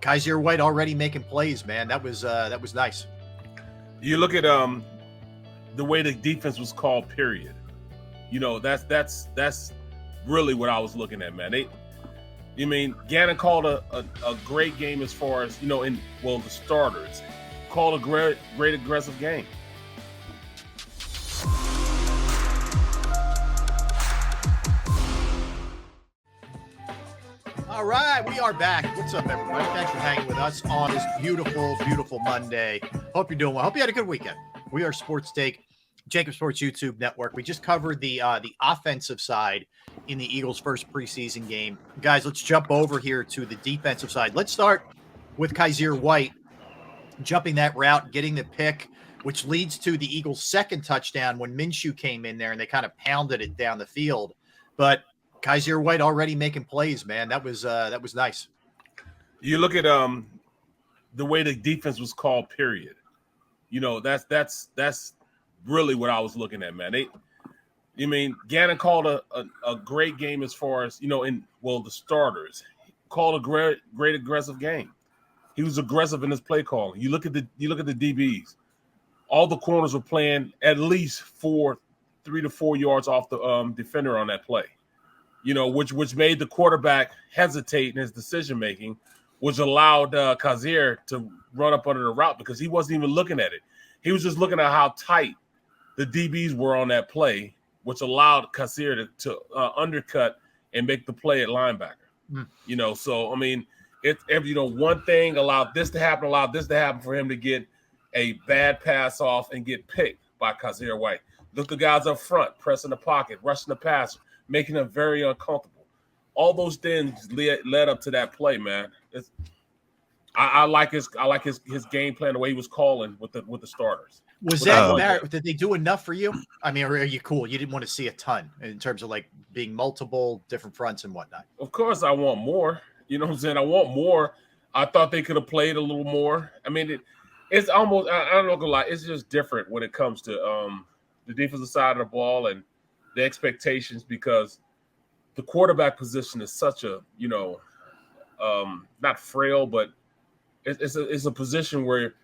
Kaiser White already making plays, man. That was nice. You look at the way the defense was called, period. That's really what I was looking at, man. Gannon called a great game as far as, the starters called a great aggressive game. All right, we are back. What's up, everybody? Thanks for hanging with us on this beautiful, beautiful Monday. Hope you're doing well. Hope you had a good weekend. We are Sports Take, JAKIB Sports YouTube Network. We just covered the offensive side in the Eagles' first preseason game. Guys, let's jump over here to the defensive side. Let's start with Kaiser White jumping that route, getting the pick, which leads to the Eagles' second touchdown when Minshew came in there and they kind of pounded it down the field. But Kaiser White already making plays, man. That was nice. You look at the way the defense was called, period. That's really what I was looking at, man. Gannon called a great game as far as, the starters called a great aggressive game. He was aggressive in his play calling. You look at the DBs. All the corners were playing at least 3 to 4 yards off the defender on that play. Which made the quarterback hesitate in his decision making, which allowed Kaiser to run up under the route because he wasn't even looking at it. He was just looking at how tight the DBs were on that play, which allowed Kaiser to undercut and make the play at linebacker. One thing allowed this to happen for him to get a bad pass off and get picked by Kaiser White. Look, the guys up front, pressing the pocket, rushing the passer, making them very uncomfortable. All those things led up to that play, man. I like his game plan, the way he was calling with the starters. Did they do enough for you? I mean, or are you cool? You didn't want to see a ton in terms of like being multiple different fronts and whatnot. Of course, I want more. You know what I'm saying? I want more. I thought they could have played a little more. I mean, it's almost, I'm not gonna lie, it's just different when it comes to the defensive side of the ball and the expectations, because the quarterback position is such a, not frail, but it's a position where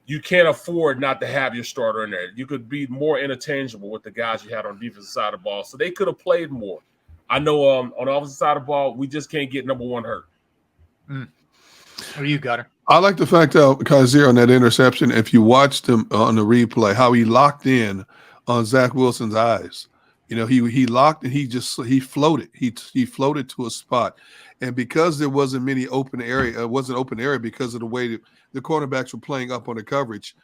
you can't afford not to have your starter in there. You could be more interchangeable with the guys you had on the defensive side of the ball. So they could have played more. I know on the offensive side of the ball, we just can't get number one hurt. What do you got her? I like the fact that Kaiser on that interception, if you watched him on the replay, how he locked in on Zach Wilson's eyes. He locked and he floated. He floated to a spot. And because there wasn't many open area, because of the way the cornerbacks were playing up on the coverage,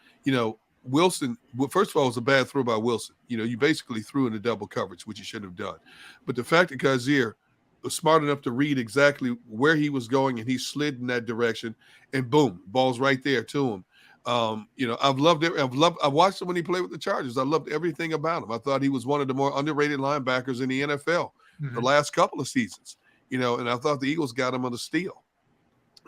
Wilson, first of all, it was a bad throw by Wilson. You basically threw into double coverage, which you shouldn't have done. But the fact that Kaiser was smart enough to read exactly where he was going and he slid in that direction, and boom, ball's right there to him. I've loved it. I've watched him when he played with the Chargers. I loved everything about him. I thought he was one of the more underrated linebackers in the NFL the last couple of seasons. And I thought the Eagles got him on the steal.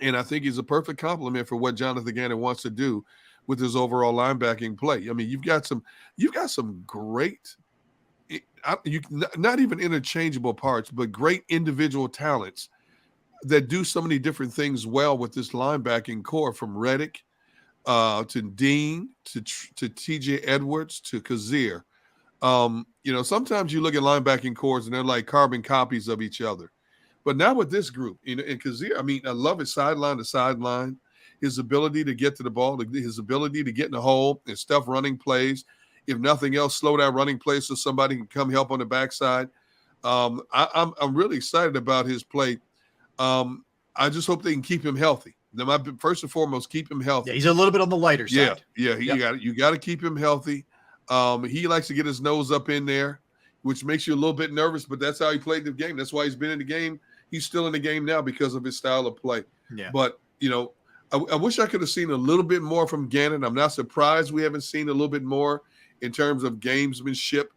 And I think he's a perfect complement for what Jonathan Gannon wants to do with his overall linebacking play. I mean, you've got some great, not even interchangeable parts, but great individual talents that do so many different things well with this linebacking core, from Reddick to Dean to TJ Edwards to Kaiser. Sometimes you look at linebacking cores and they're like carbon copies of each other. But now with this group, and Kaiser, I love his sideline to sideline, his ability to get to the ball, his ability to get in the hole and stuff running plays. If nothing else, slow down running plays so somebody can come help on the backside. I'm really excited about his play. I just hope they can keep him healthy. First and foremost, keep him healthy. Yeah, he's a little bit on the lighter side. Yeah. You got to keep him healthy. He likes to get his nose up in there, which makes you a little bit nervous, but that's how he played the game. That's why he's been in the game. He's still in the game now because of his style of play. Yeah. But, I wish I could have seen a little bit more from Gannon. I'm not surprised we haven't seen a little bit more in terms of gamesmanship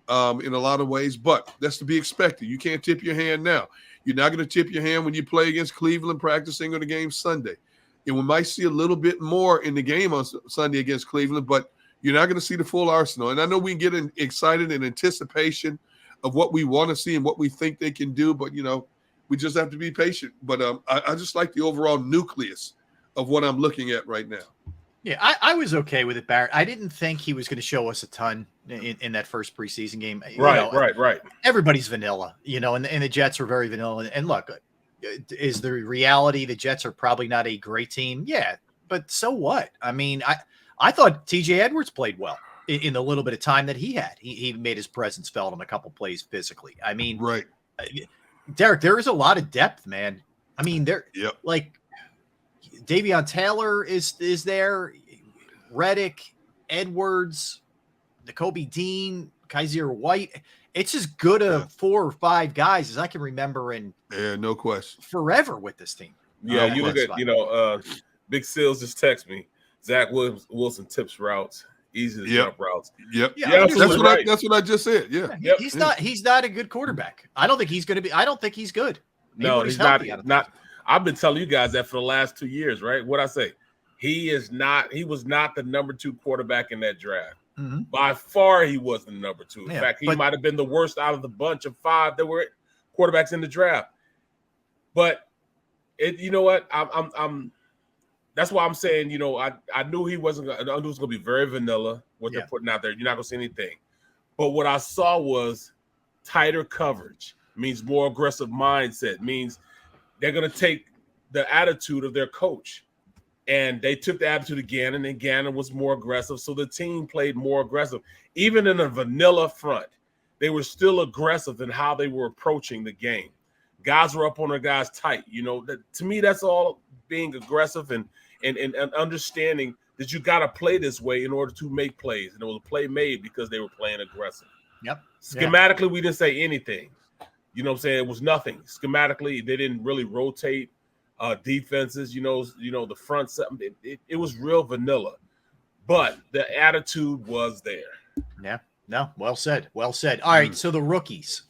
in a lot of ways, but that's to be expected. You can't tip your hand now. You're not going to tip your hand when you play against Cleveland practicing on the game Sunday. And we might see a little bit more in the game on Sunday against Cleveland, but you're not going to see the full arsenal. And I know we get excited in anticipation of what we want to see and what we think they can do, but, We just have to be patient. But I just like the overall nucleus of what I'm looking at right now. Yeah, I was okay with it, Barrett. I didn't think he was going to show us a ton in that first preseason game. Right. Everybody's vanilla, and the Jets are very vanilla. And look, is the reality the Jets are probably not a great team? Yeah, but so what? I mean, I thought TJ Edwards played well in the little bit of time that he had. He made his presence felt on a couple plays physically. I mean, right. Derek, there is a lot of depth, man. I mean, like Davion Taylor is there, Reddick, Edwards, Nakobe Dean, Kaiser White. It's as good of 4 or 5 guys as I can remember in no question forever with this team. Yeah, you look at Big Seals just text me. Zach Wilson tips routes, easy to jump routes. Yep. Yeah, that's what I just said. Yeah. He's not a good quarterback. I don't think he's going to be. I don't think he's good. No, he's not. I've been telling you guys that for the last 2 years, right? What I say? He was not the number 2 quarterback in that draft. Mm-hmm. By far, he wasn't the number 2. In fact, he might have been the worst out of the bunch of 5 that were quarterbacks in the draft. But you know what? I'm. That's why I'm saying, I knew he wasn't. I knew it was going to be very vanilla what they're putting out there. You're not going to see anything. But what I saw was tighter coverage. Means more aggressive mindset. Means they're going to take the attitude of their coach. And they took the attitude of Gannon, and Gannon was more aggressive. So the team played more aggressive. Even in a vanilla front, they were still aggressive in how they were approaching the game. Guys were up on their guys tight. To me, that's all being aggressive and understanding that you got to play this way in order to make plays. And it was a play made because they were playing aggressive. Yep. Schematically, we didn't say anything. You know what I'm saying? It was nothing. Schematically, they didn't really rotate defenses, the front seven. It was real vanilla, but the attitude was there. Yeah, no, well said. All right, so the rookies,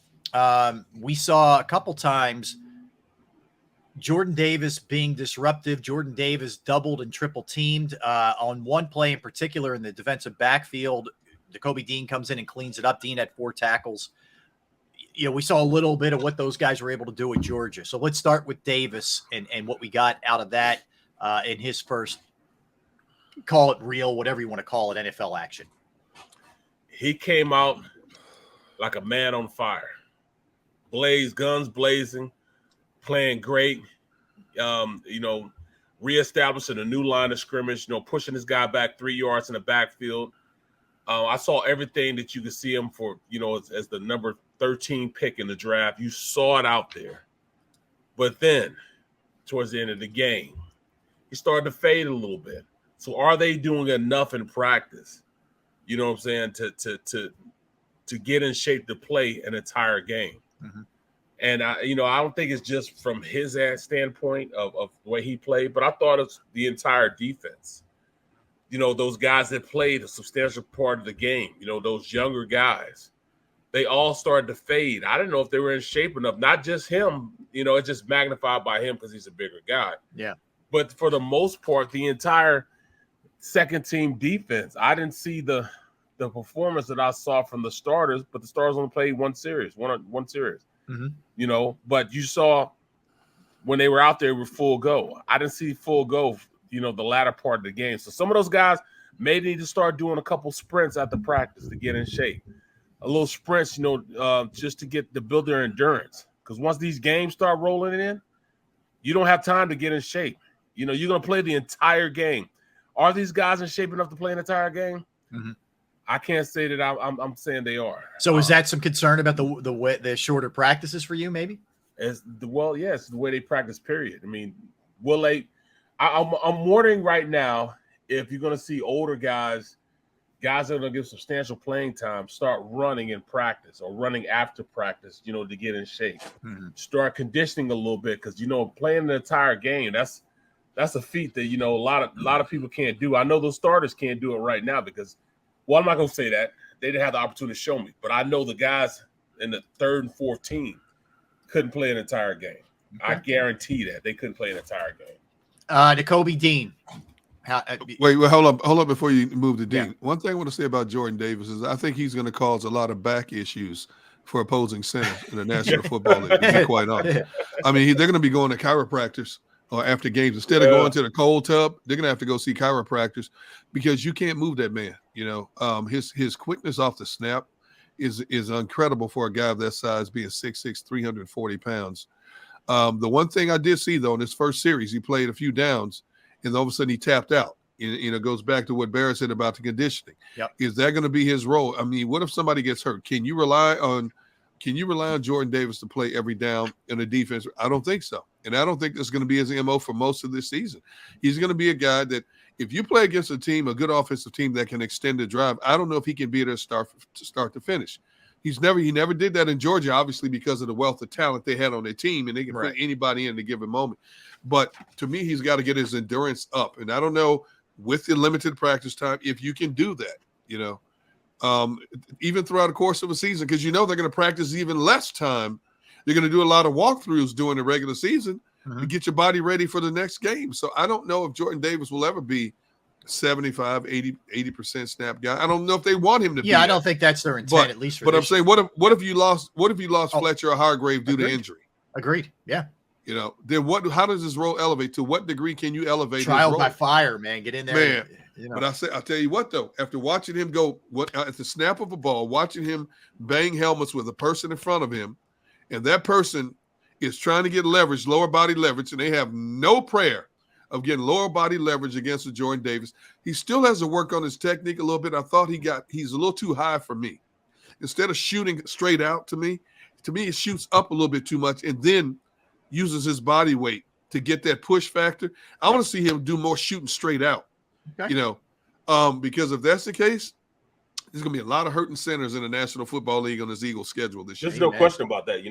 we saw a couple times Jordan Davis being disruptive. Jordan Davis doubled and triple teamed on one play in particular in the defensive backfield. Nakobe Dean comes in and cleans it up. Dean had 4 tackles. We saw a little bit of what those guys were able to do at Georgia. So let's start with Davis and what we got out of that in his first, call it real, whatever you want to call it, NFL action. He came out like a man on fire. Guns blazing, playing great, reestablishing a new line of scrimmage, pushing this guy back 3 yards in the backfield. I saw everything that you could see him for, as the number 13 pick in the draft. You saw it out there. But then, towards the end of the game, he started to fade a little bit. So are they doing enough in practice, you know what I'm saying, to get in shape to play an entire game? Mm-hmm. And, I don't think it's just from his standpoint of the way he played, but I thought it's the entire defense. Those guys that played a substantial part of the game, those younger guys, they all started to fade. I didn't know if they were in shape enough, not just him, it's just magnified by him because he's a bigger guy. Yeah. But for the most part, the entire second team defense, I didn't see the performance that I saw from the starters, but the starters only played one series. Mm-hmm. But you saw when they were out there with full go. I didn't see full go, the latter part of the game. So some of those guys may need to start doing a couple sprints after practice to get in shape. A little sprints, just to build their endurance. Because once these games start rolling in, you don't have time to get in shape. You're going to play the entire game. Are these guys in shape enough to play an entire game? Mm-hmm. I can't say that I'm saying they are. So is that some concern about the shorter practices for you, maybe? It's the way they practice, period. I mean, will they – I'm wondering right now if you're going to see older guys that are going to give substantial playing time start running in practice or running after practice, to get in shape. Mm-hmm. Start conditioning a little bit because, playing the entire game, that's a feat that, a lot of people can't do. I know those starters can't do it right now because – well, I'm not going to say that. They didn't have the opportunity to show me. But I know the guys in the 3rd and 4th team couldn't play an entire game. Okay. I guarantee that. They couldn't play an entire game. Nakobe Dean. Wait, hold up before you move to Dean. Yeah. One thing I want to say about Jordan Davis is I think he's going to cause a lot of back issues for opposing centers in the National Football League, to be quite honest. I mean, they're going to be going to chiropractors or after games. Instead of going to the cold tub, they're going to have to go see chiropractors because you can't move that man. His quickness off the snap is incredible for a guy of that size, being 6'6", 340 pounds. The one thing I did see, though, in his first series, he played a few downs, and all of a sudden he tapped out. It goes back to what Barrett said about the conditioning. Yep. Is that going to be his role? I mean, what if somebody gets hurt? Can you rely on Jordan Davis to play every down in a defense? I don't think so. And I don't think that's going to be his MO for most of this season. He's going to be a guy that if you play against a good offensive team that can extend the drive, I don't know if he can be there start to finish. He never did that in Georgia, obviously, because of the wealth of talent they had on their team, and they can put anybody in at a given moment. But to me, he's got to get his endurance up. And I don't know, with the limited practice time, if you can do that, even throughout the course of a season, because they're going to practice even less time. They're going to do a lot of walkthroughs during the regular season to get your body ready for the next game. So I don't know if Jordan Davis will ever be 75, 80% snap guy. I don't know if they want him to be. Yeah, I don't think that's their intent, at least for But I'm this saying, what if you lost Fletcher or Hargrave due to injury? Agreed. Yeah. Then how does this role elevate? To what degree can you elevate trial his role? by fire, man? Get in there, man. But I'll tell you what, though, after watching him go at the snap of a ball, watching him bang helmets with a person in front of him, and that person is trying to get leverage, lower body leverage, and they have no prayer of getting lower body leverage against a Jordan Davis. He still has to work on his technique a little bit. I thought he's a little too high for me. Instead of shooting straight out to me it shoots up a little bit too much and then uses his body weight to get that push factor. I want to see him do more shooting straight out, because if that's the case, there's going to be a lot of hurting centers in the National Football League on this Eagles schedule this year. There's no question about that.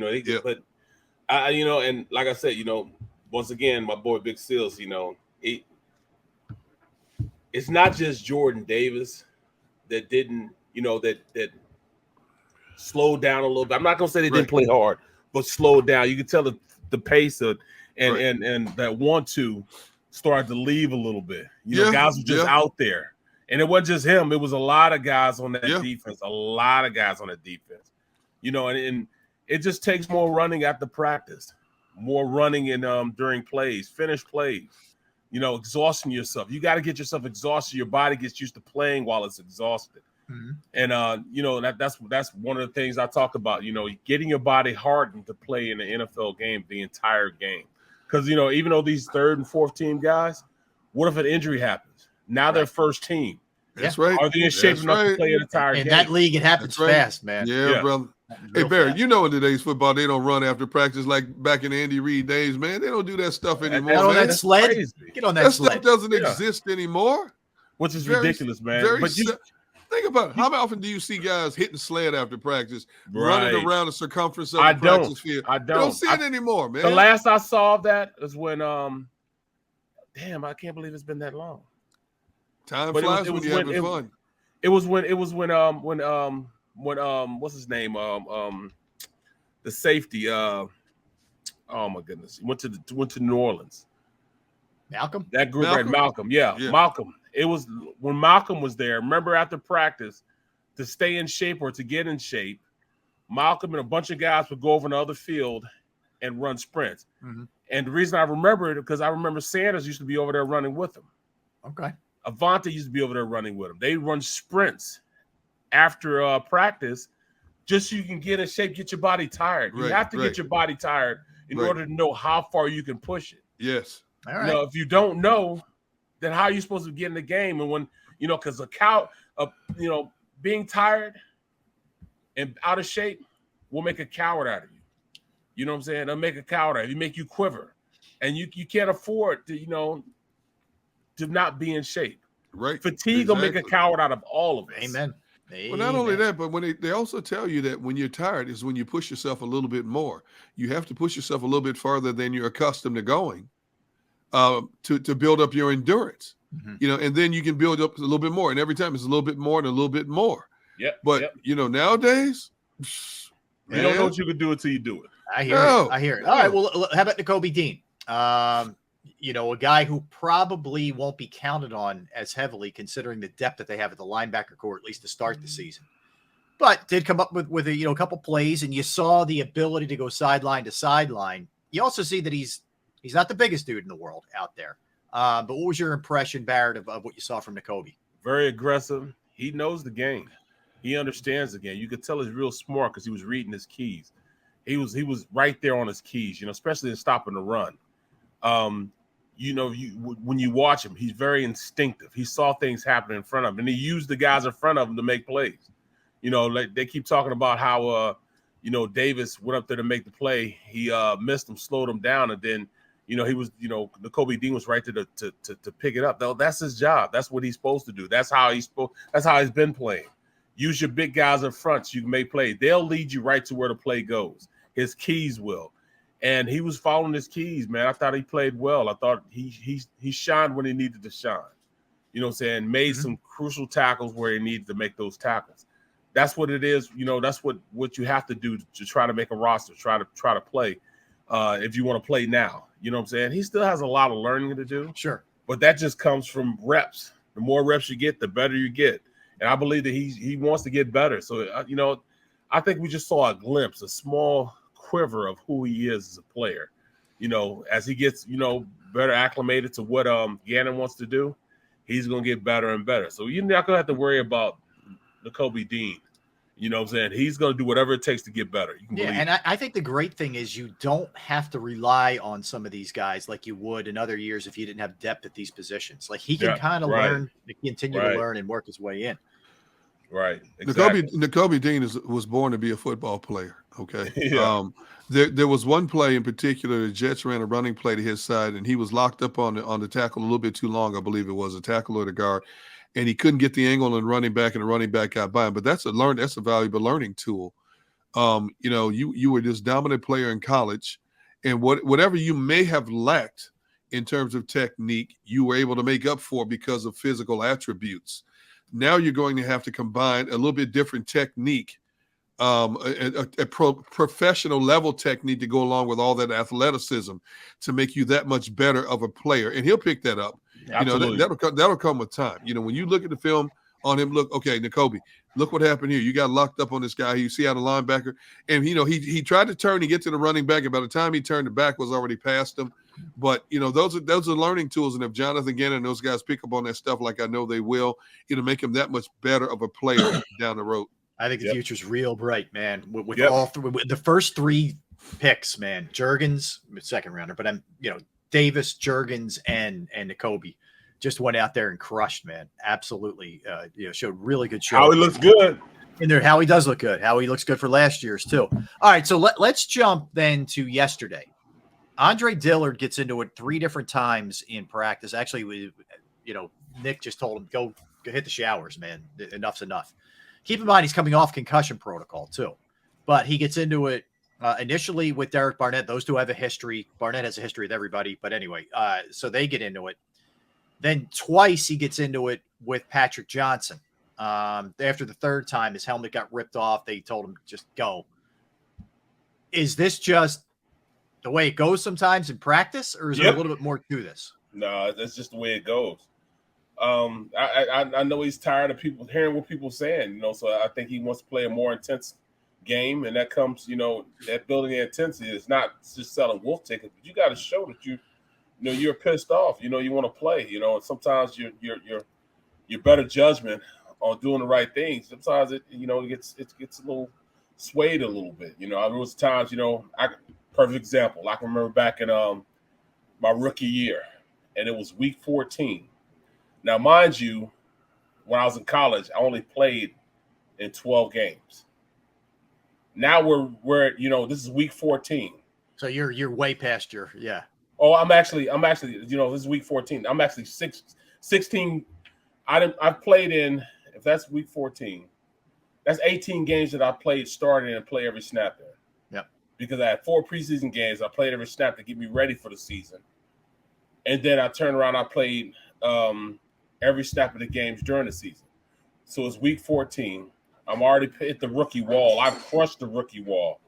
But and like I said, once again, my boy Big Seals, it's not just Jordan Davis that didn't, that slowed down a little bit. I'm not going to say they didn't play hard, but slowed down. You can tell the pace of and that want to start to leave a little bit. Guys were just out there. And it wasn't just him. It was a lot of guys on that defense. A lot of guys on that defense. And it just takes more running after practice, more running in during plays, finished plays. Exhausting yourself. You got to get yourself exhausted. Your body gets used to playing while it's exhausted. Mm-hmm. And that's one of the things I talk about. Getting your body hardened to play in the NFL game the entire game. Because even though these third and fourth team guys, what if an injury happens? Now they're first team. That's right. Are they in shape enough to play an entire game? In that league, it happens fast, man. Yeah, brother. Hey, Barry, in today's football, they don't run after practice like back in the Andy Reid days, man. They don't do that stuff anymore. Get on that sled. Get on that sled. Stuff doesn't exist anymore. Which is ridiculous, man. Think about it. How often do you see guys hitting sled after practice, running around the circumference of the practice field? I don't. You don't see it anymore, man. The last I saw of that is when, damn, I can't believe it's been that long. Time flies when you're having fun. It was when what's his name? The safety. Oh my goodness, went to New Orleans. Malcolm. That group, right? Malcolm. Yeah, Malcolm. It was when Malcolm was there. Remember, after practice, to stay in shape or to get in shape, Malcolm and a bunch of guys would go over in the other field and run sprints. Mm-hmm. And the reason I remember it because I remember Sanders used to be over there running with him. Okay. Avante used to be over there running with him. They run sprints after practice just so you can get in shape, get your body tired. You have to get your body tired in order to know how far you can push it. Yes. All right. If you don't know, then how are you supposed to get in the game? And when, because being tired and out of shape will make a coward out of you. You know what I'm saying? It'll make a coward out of you, make you quiver. And you can't afford to, to not be in shape. Right. Fatigue will make a coward out of all of us. Amen. Well, not only that, but when they also tell you that when you're tired is when you push yourself a little bit more. You have to push yourself a little bit farther than you're accustomed to going to build up your endurance. Mm-hmm. And then you can build up a little bit more. And every time it's a little bit more and a little bit more. Yeah. But, nowadays, you don't know what you can do until you do it. I hear it. All right. Well, how about Nakobe Dean? A guy who probably won't be counted on as heavily considering the depth that they have at the linebacker core, at least to start the season. but did come up with a couple plays, and you saw the ability to go sideline to sideline. You also see that he's not the biggest dude in the world out there. But what was your impression, Barrett, of what you saw from JAKIB? Very aggressive. He knows the game. He understands the game. You could tell he's real smart because he was reading his keys. He was right there on his keys, especially in stopping the run. When you watch him, he's very instinctive. He saw things happen in front of him, and he used the guys in front of him to make plays. Like they keep talking about how Davis went up there to make the play. He missed him, slowed him down, and then he was JAKIB Dean was right there to pick it up. Though that's his job. That's what he's supposed to do. That's how he's been playing. Use your big guys in front so you can make plays. They'll lead you right to where the play goes. His keys will. And he was following his keys, man. I thought he played well. I thought he shined when he needed to shine. You know what I'm saying? Made some crucial tackles where he needed to make those tackles. That's what it is. That's what you have to do to try to make a roster, try to play if you want to play now. You know what I'm saying? He still has a lot of learning to do. Sure. But that just comes from reps. The more reps you get, the better you get. And I believe that he wants to get better. So, I think we just saw a glimpse, a small quiver of who he is as a player. As he gets, better acclimated to what Gannon wants to do, he's going to get better and better. So you're not going to have to worry about JAKIB Dean. You know what I'm saying? He's going to do whatever it takes to get better. You can believe and I think the great thing is you don't have to rely on some of these guys like you would in other years if you didn't have depth at these positions. Like he can kind of learn, continue to learn and work his way in. Right. Exactly. JAKIB Dean was born to be a football player. Okay. Yeah. There was one play in particular. The Jets ran a running play to his side, and he was locked up on the tackle a little bit too long. I believe it was a tackle or the guard, and he couldn't get the angle on running back, and the running back got by him. But that's a valuable learning tool. You were this dominant player in college, and whatever you may have lacked in terms of technique, you were able to make up for because of physical attributes. Now you're going to have to combine a little bit different technique, a professional level technique to go along with all that athleticism to make you that much better of a player. And he'll pick that up. Absolutely. That'll come with time. When you look at the film on him, look, okay, JAKIB, look what happened here. You got locked up on this guy. You see how the linebacker, and he tried to turn and get to the running back, and by the time he turned, the back was already past him. But those are learning tools, and if Jonathan Gannon and those guys pick up on that stuff, like I know they will, it'll make him that much better of a player down the road. I think the future's real bright, man. With all the first three picks, man, Juergens, second rounder, but Davis, Juergens, and JAKIB just went out there and crushed, man. Absolutely, showed really good show. How he looks good. And how he does look good. How he looks good for last year's too. All right, so let's jump then to yesterday. Andre Dillard gets into it 3 different times in practice. Actually, Nick just told him, go hit the showers, man. Enough's enough. Keep in mind, he's coming off concussion protocol too. But he gets into it initially with Derek Barnett. Those two have a history. Barnett has a history with everybody. But anyway, so they get into it. Then twice he gets into it with Patrick Johnson. After the third time, his helmet got ripped off. They told him, just go. Is this just the way it goes sometimes in practice, or is there a little bit more to this? No, that's just the way it goes. I know he's tired of people hearing what people are saying, so I think he wants to play a more intense game, and that comes, that building the intensity. It's not just selling wolf tickets, but you got to show that you're pissed off. You want to play. And sometimes your better judgment on doing the right things. Sometimes it gets a little swayed a little bit. There was times perfect example. I can remember back in my rookie year, and it was week 14. Now, mind you, when I was in college, I only played in 12 games. Now we're this is week 14. So you're way past your Oh, I'm actually this is week 14. I'm actually 16. I've played in, if that's week 14, that's 18 games that I played starting and play every snap in. Yep. Because I had 4 preseason games. I played every snap to get me ready for the season. And then I turned around, I played every snap of the games during the season. So it's week 14. I'm already hit the rookie wall. I've crushed the rookie wall.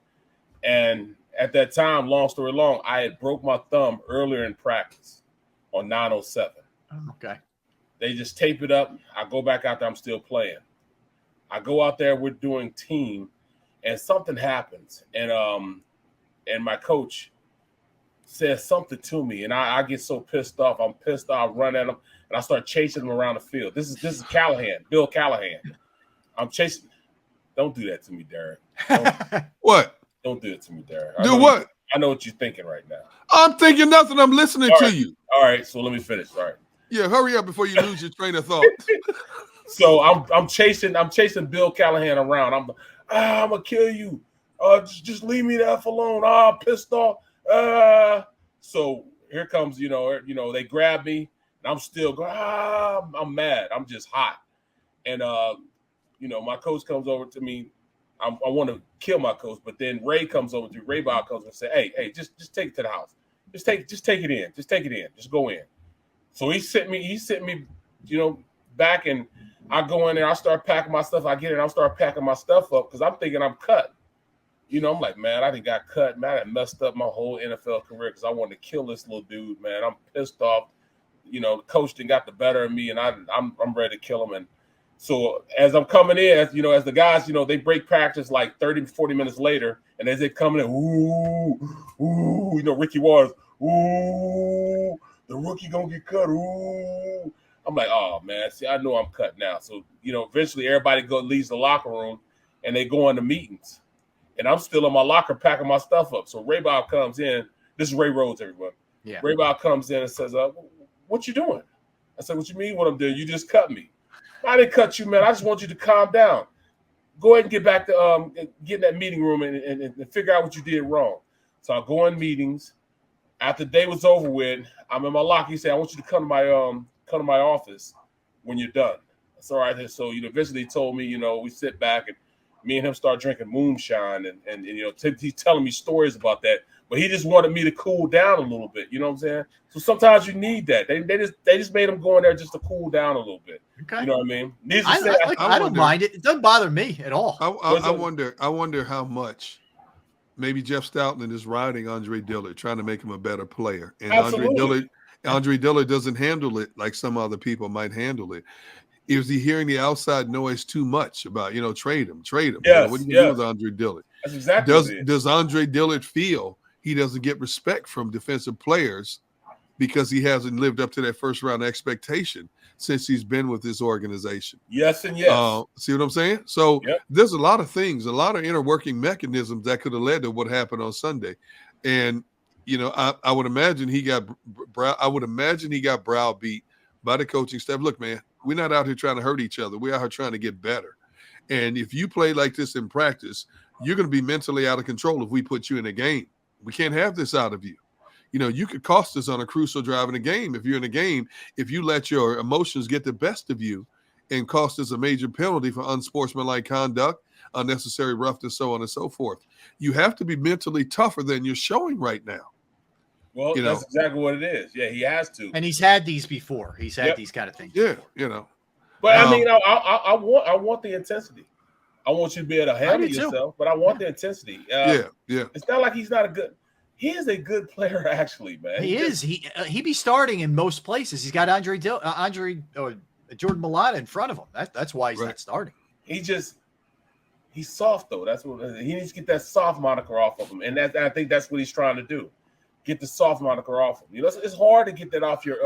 And at that time, long story long, I had broke my thumb earlier in practice on 907. Okay. They just tape it up. I go back out there. I'm still playing. I go out there, we're doing team, and something happens, and my coach says something to me, and I get so pissed off. I'm pissed off, run at him, and I start chasing him around the field. This is Callahan, Bill Callahan. I'm chasing. Don't do that to me, Derek. What? Don't do it to me, Derek. Do what? I know what you're thinking right now. I'm thinking nothing. I'm listening to you. All right, so let me finish. All right. Yeah, hurry up before you lose your train of thought. So I'm chasing Bill Callahan around. I'm gonna kill you. Just leave me the F alone. I'm pissed off. So here comes, they grab me, and I'm still going. I'm mad. I'm just hot, and my coach comes over to me. I want to kill my coach, but then Ray comes over to Ray Bob comes and say, "Hey, just take it to the house. Just take it in. Just take it in. Just go in." So he sent me, back, and I go in there. I start packing my stuff. I get in. I start packing my stuff up because I'm thinking I'm cut. I'm like, man, I didn't got cut. Man, I messed up my whole NFL career because I wanted to kill this little dude, man. I'm pissed off. The coach didn't got the better of me, and I'm ready to kill him. And so as I'm coming in, as the guys, they break practice like 30, 40 minutes later, and as they come in, Ricky Waters, the rookie gonna get cut, I'm like, oh man, see, I know I'm cut now. So eventually everybody leaves the locker room, and they go into meetings. And I'm still in my locker packing my stuff up. So Ray Bob comes in. This is Ray Rhodes, everyone. Yeah. Ray Bob comes in and says, what you doing? I said, what you mean what I'm doing? You just cut me. I didn't cut you, man. I just want you to calm down. Go ahead and get back to get in that meeting room and figure out what you did wrong. So I go in meetings. After the day was over with, I'm in my locker. He said, I want you to come to my office when you're done. That's all right. So eventually he told me, we sit back and me and him start drinking moonshine and he's telling me stories about that, but he just wanted me to cool down a little bit. You know what I'm saying? So sometimes you need that. They just made him go in there just to cool down a little bit. Okay. You know what I mean? I don't mind it. It doesn't bother me at all. I wonder how much maybe Jeff Stoutland is riding Andre Dillard, trying to make him a better player. And Andre Dillard doesn't handle it like some other people might handle it. Is he hearing the outside noise too much about, trade him? Yes, what do you do with Andre Dillard? That's exactly Does Andre Dillard feel he doesn't get respect from defensive players because he hasn't lived up to that first round expectation since he's been with this organization? Yes and yes. See what I'm saying? So There's a lot of things, a lot of inner working mechanisms that could have led to what happened on Sunday. And, I would imagine he got browbeat by the coaching staff. Look, man, we're not out here trying to hurt each other. We're out here trying to get better. And if you play like this in practice, you're going to be mentally out of control if we put you in a game. We can't have this out of you. You could cost us on a crucial drive in a game. If you're in a game, if you let your emotions get the best of you and cost us a major penalty for unsportsmanlike conduct, unnecessary roughness, so on and so forth. You have to be mentally tougher than you're showing right now. Well, that's exactly what it is. Yeah, he has to. And he's had these before. He's had these kind of things. Yeah, But I mean, I want the intensity. I want you to be able to handle yourself, but I want the intensity. It's not like he's not a good. He is a good player, actually, man. He is. He be starting in most places. He's got Jordan Mailata in front of him. That's why he's not starting. He's soft though. That's what he needs to get that soft moniker off of him, and I think that's what he's trying to do. Get the soft moniker off him. It's hard to get that off your,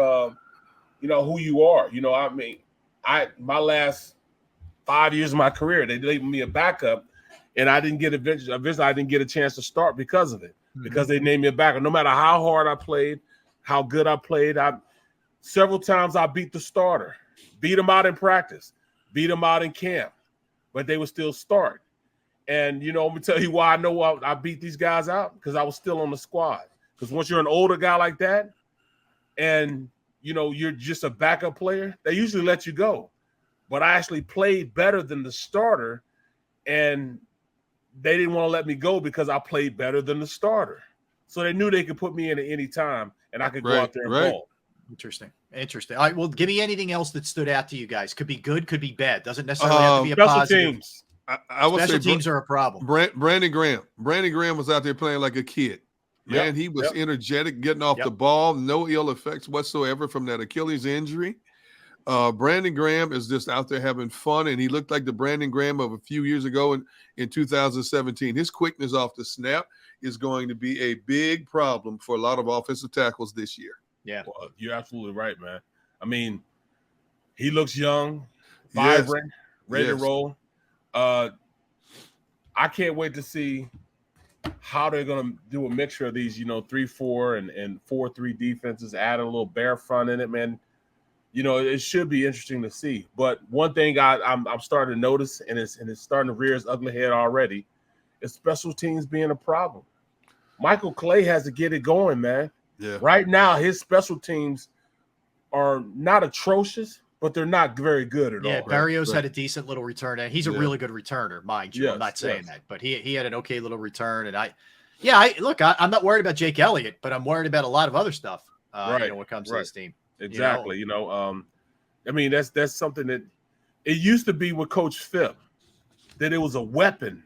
who you are. I mean, my last 5 years of my career, they labeled me a backup, and I didn't get eventually I didn't get a chance to start because of it, because they named me a backup. No matter how hard I played, how good I played, several times I beat the starter, beat him out in practice, beat him out in camp, but they would still start. And, I'm going to tell you why I know I beat these guys out, because I was still on the squad. Because once you're an older guy like that and, you're just a backup player, they usually let you go. But I actually played better than the starter, and they didn't want to let me go because I played better than the starter. So they knew they could put me in at any time, and I could go out there and ball. Interesting. All right, well, give me anything else that stood out to you guys. Could be good, could be bad. Doesn't necessarily have to be a positive. Teams. I would special say teams are a problem. Brandon Graham was out there playing like a kid. Man, he was energetic, getting off the ball, no ill effects whatsoever from that Achilles injury. Brandon Graham is just out there having fun, and he looked like the Brandon Graham of a few years ago in 2017. His quickness off the snap is going to be a big problem for a lot of offensive tackles this year. Yeah. Well, you're absolutely right, man. I mean, he looks young, vibrant, ready to roll. I can't wait to see how they're going to do a mixture of these, 3-4 and 4-3 defenses, add a little bear front in it, man. It should be interesting to see. But one thing I'm starting to notice, and it's starting to rear its ugly head already, is special teams being a problem. Michael Clay has to get it going, man. Yeah. Right now, his special teams are not atrocious, but they're not very good at all. Yeah, Barrios had a decent little return, and he's a really good returner, mind you. Yes, I'm not saying that, but he had an okay little return. And I'm not worried about Jake Elliott, but I'm worried about a lot of other stuff. When it comes to this team. Exactly. I mean, that's something that it used to be with Coach Phip, that it was a weapon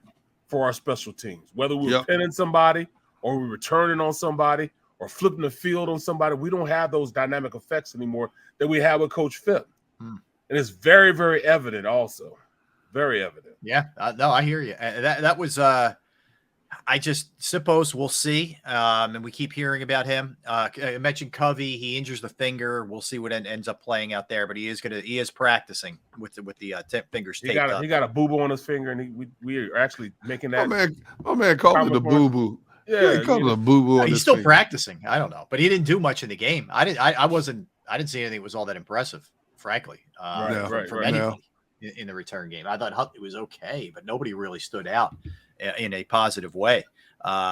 for our special teams, whether we were pinning somebody or we were turning on somebody or flipping the field on somebody. We don't have those dynamic effects anymore that we have with Coach Phip. And it's very, very evident also. Very evident. Yeah, no, I hear you. That was I just suppose we'll see. And we keep hearing about him. I mentioned Covey. He injures the finger. We'll see what ends up playing out there. But he is practicing with the fingers taped up. He got a boo-boo on his finger, and we are actually making that. My man called it a boo-boo. Yeah, he called it a boo-boo. He's still practicing. I don't know, but he didn't do much in the game. I didn't see anything that was all that impressive, frankly. From anybody in the return game. I thought Huntley was okay, but nobody really stood out in a positive way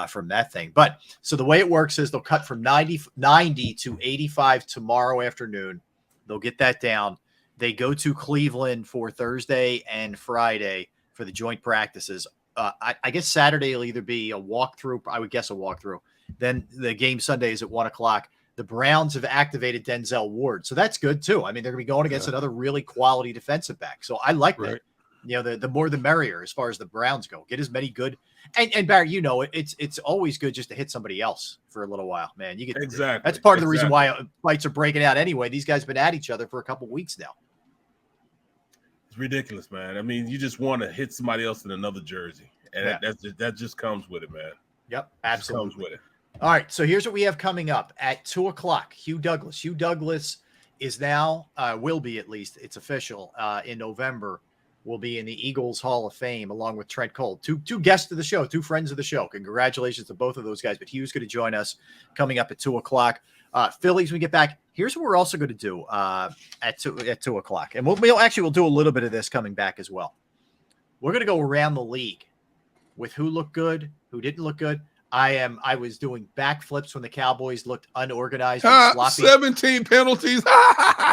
from that thing. But so the way it works is they'll cut from 90 to 85 tomorrow afternoon. They'll get that down. They go to Cleveland for Thursday and Friday for the joint practices. I guess Saturday will either be a walkthrough. I would guess a walkthrough. Then the game Sunday is at 1:00. The Browns have activated Denzel Ward. So that's good too. I mean, they're going to be going against another really quality defensive back. So I like that. The more the merrier as far as the Browns go. Get as many good. And Barry, it's always good just to hit somebody else for a little while, man. You get exactly. That's part of the reason why fights are breaking out anyway. These guys have been at each other for a couple weeks now. It's ridiculous, man. I mean, you just want to hit somebody else in another jersey, and that just comes with it, man. Yep, absolutely. Comes with it. All right, so here's what we have coming up at 2:00. Hugh Douglas. Hugh Douglas is now, will be at least, it's official, in November, will be in the Eagles Hall of Fame along with Trent Cole. Two guests of the show, two friends of the show. Congratulations to both of those guys. But Hugh's going to join us coming up at 2:00. Phillies, when we get back, here's what we're also going to do at 2:00. And we'll do a little bit of this coming back as well. We're going to go around the league with who looked good, who didn't look good. I was doing backflips when the Cowboys looked unorganized and sloppy. 17 penalties.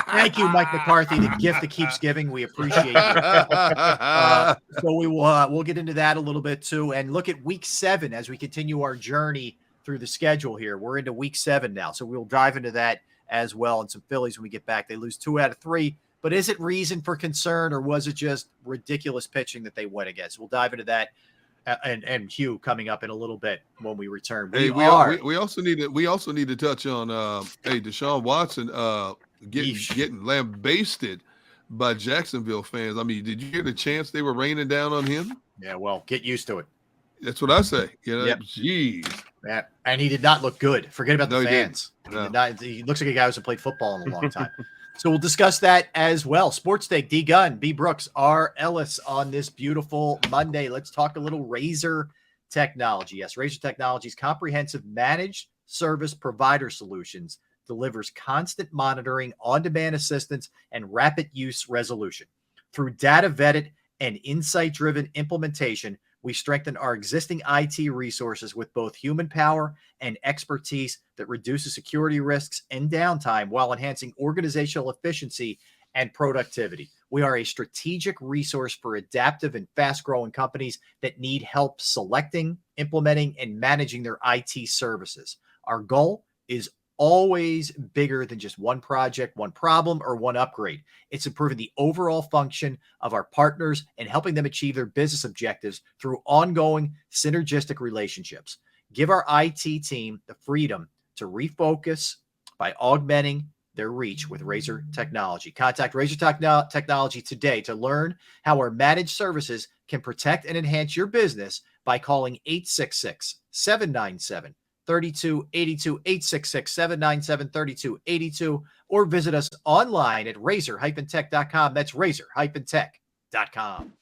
Thank you, Mike McCarthy, the gift that keeps giving. We appreciate it. So we'll get into that a little bit too, and look at Week 7 as we continue our journey through the schedule here. We're into Week 7 now, so we'll dive into that as well. And some Phillies when we get back. They lose 2 out of 3, but is it reason for concern, or was it just ridiculous pitching that they went against? We'll dive into that. And Hugh coming up in a little bit when we return. We also need to touch on Deshaun Watson getting lambasted by Jacksonville fans. I mean, did you hear the chants they were raining down on him? Yeah, well, get used to it. That's what I say. Yep. Jeez. Yeah, and he did not look good. Forget about the fans. No. He looks like a guy who hasn't played football in a long time. So we'll discuss that as well. Sports Take, D Gunn, B Brooks, R Ellis on this beautiful Monday. Let's talk a little Razor technology. Yes, Razor Technology's comprehensive managed service provider solutions delivers constant monitoring, on-demand assistance, and rapid use resolution. Through data-vetted and insight-driven implementation, we strengthen our existing IT resources with both human power and expertise that reduces security risks and downtime while enhancing organizational efficiency and productivity. We are a strategic resource for adaptive and fast-growing companies that need help selecting, implementing, and managing their IT services. Our goal is always bigger than just one project, one problem, or one upgrade. It's improving the overall function of our partners and helping them achieve their business objectives through ongoing synergistic relationships. Give our IT team the freedom to refocus by augmenting their reach with Razor Technology. Contact Razor Technology today to learn how our managed services can protect and enhance your business by calling 866-797-3282, 866-797-3282, or visit us online at razor-tech.com. That's razor-tech.com.